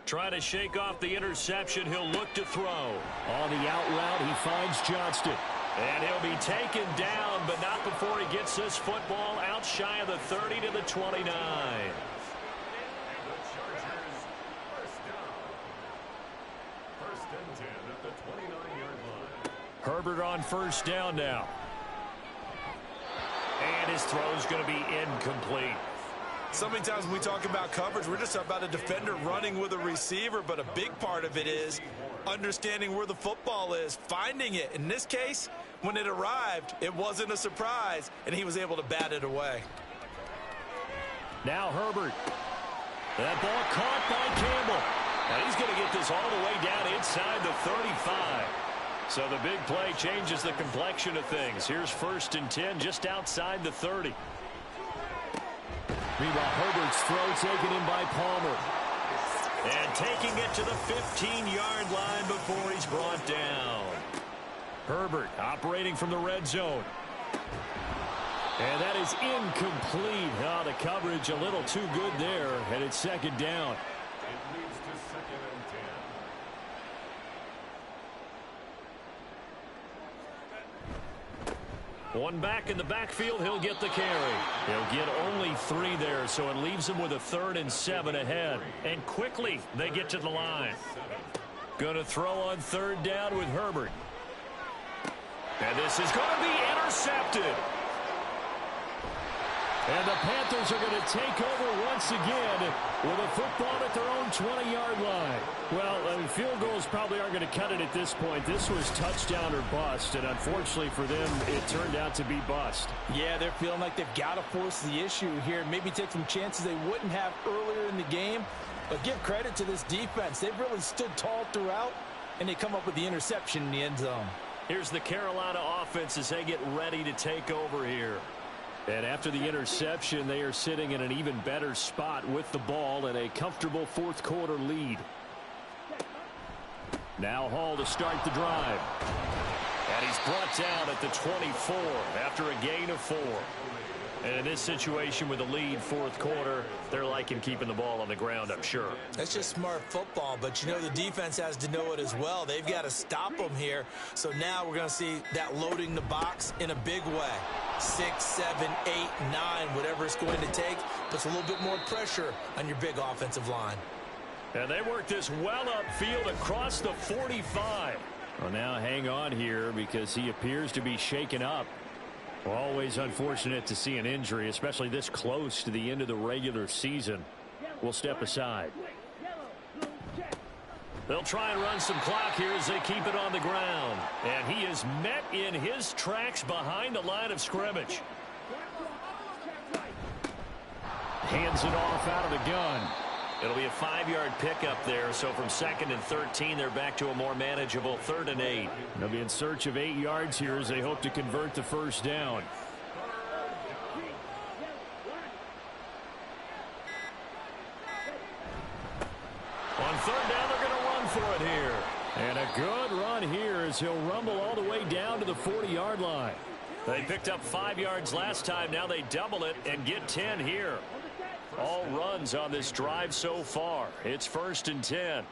Trying to shake off the interception. He'll look to throw. On the out route, he finds Johnston. And he'll be taken down, but not before he gets this football out shy of the 30 to the 29. Herbert on first down now. And his throw's going to be incomplete. So many times when we talk about coverage, we're just about a defender running with a receiver, but a big part of it is understanding where the football is, finding it. In this case, when it arrived, it wasn't a surprise, and he was able to bat it away. Now Herbert. That ball caught by Campbell. And he's going to get this all the way down inside the 35. So the big play changes the complexion of things. Here's 1st and 10 just outside the 30. Meanwhile, Herbert's throw taken in by Palmer. And taking it to the 15-yard line before he's brought down. Herbert operating from the red zone. And that is incomplete. Oh, the coverage a little too good there, and it's 2nd down. It leads to 2nd and 10. One back in the backfield, he'll get the carry. He'll get only 3 there, so it leaves him with a 3rd and 7 ahead. And quickly, they get to the line. Going to throw on 3rd down with Herbert. And this is going to be intercepted. And the Panthers are going to take over once again with a football at their own 20-yard line. Well, field goals probably aren't going to cut it at this point. This was touchdown or bust, and unfortunately for them, it turned out to be bust. Yeah, they're feeling like they've got to force the issue here. Maybe take some chances they wouldn't have earlier in the game. But give credit to this defense. They've really stood tall throughout, and they come up with the interception in the end zone. Here's the Carolina offense as they get ready to take over here. And after the interception, they are sitting in an even better spot with the ball and a comfortable 4th quarter lead. Now Hall to start the drive. And he's brought down at the 24 after a gain of 4. And in this situation with the lead, fourth quarter, they're liking keeping the ball on the ground, I'm sure. That's just smart football, but you know the defense has to know it as well. They've got to stop them here. So now we're going to see that loading the box in a big way. 6, 7, 8, 9, whatever it's going to take, puts a little bit more pressure on your big offensive line. And they work this well upfield across the 45. Well, now hang on here because he appears to be shaken up. Always unfortunate to see an injury, especially this close to the end of the regular season. We'll step aside. They'll try and run some clock here as they keep it on the ground. And he is met in his tracks behind the line of scrimmage. Hands it off out of the gun. It'll be a 5-yard pickup there, so from 2nd and 13, they're back to a more manageable 3rd and 8. They'll be in search of 8 yards here as they hope to convert the first down. On 3rd down, they're going to run for it here. And a good run here as he'll rumble all the way down to the 40-yard line. They picked up 5 yards last time. Now they double it and get 10 here. All runs on this drive so far. It's 1st and 10.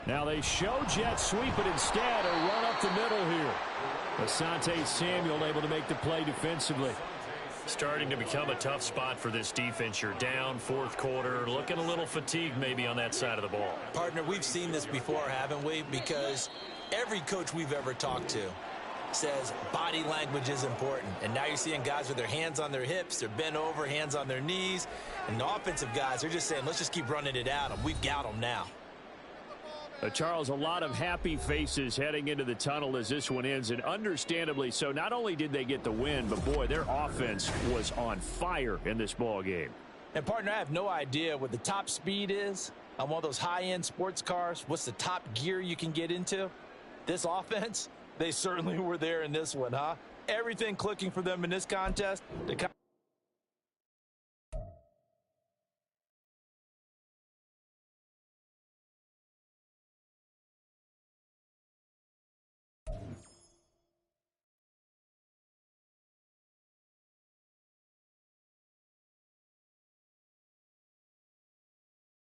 Now they show jet sweep, but instead a run up the middle here. Asante Samuel able to make the play defensively. Starting to become a tough spot for this defense. You're down, 4th quarter, looking a little fatigued maybe on that side of the ball. Partner, we've seen this before, haven't we? Because every coach we've ever talked to says body language is important. And now you're seeing guys with their hands on their hips, they're bent over, hands on their knees. And the offensive guys are just saying, let's just keep running it at them. We've got them now. Charles, a lot of happy faces heading into the tunnel as this one ends, and understandably so. Not only did they get the win, but boy, their offense was on fire in this ball game. And partner, I have no idea what the top speed is on one of those high-end sports cars. What's the top gear you can get into? This offense, they certainly were there in this one, huh? Everything clicking for them in this contest.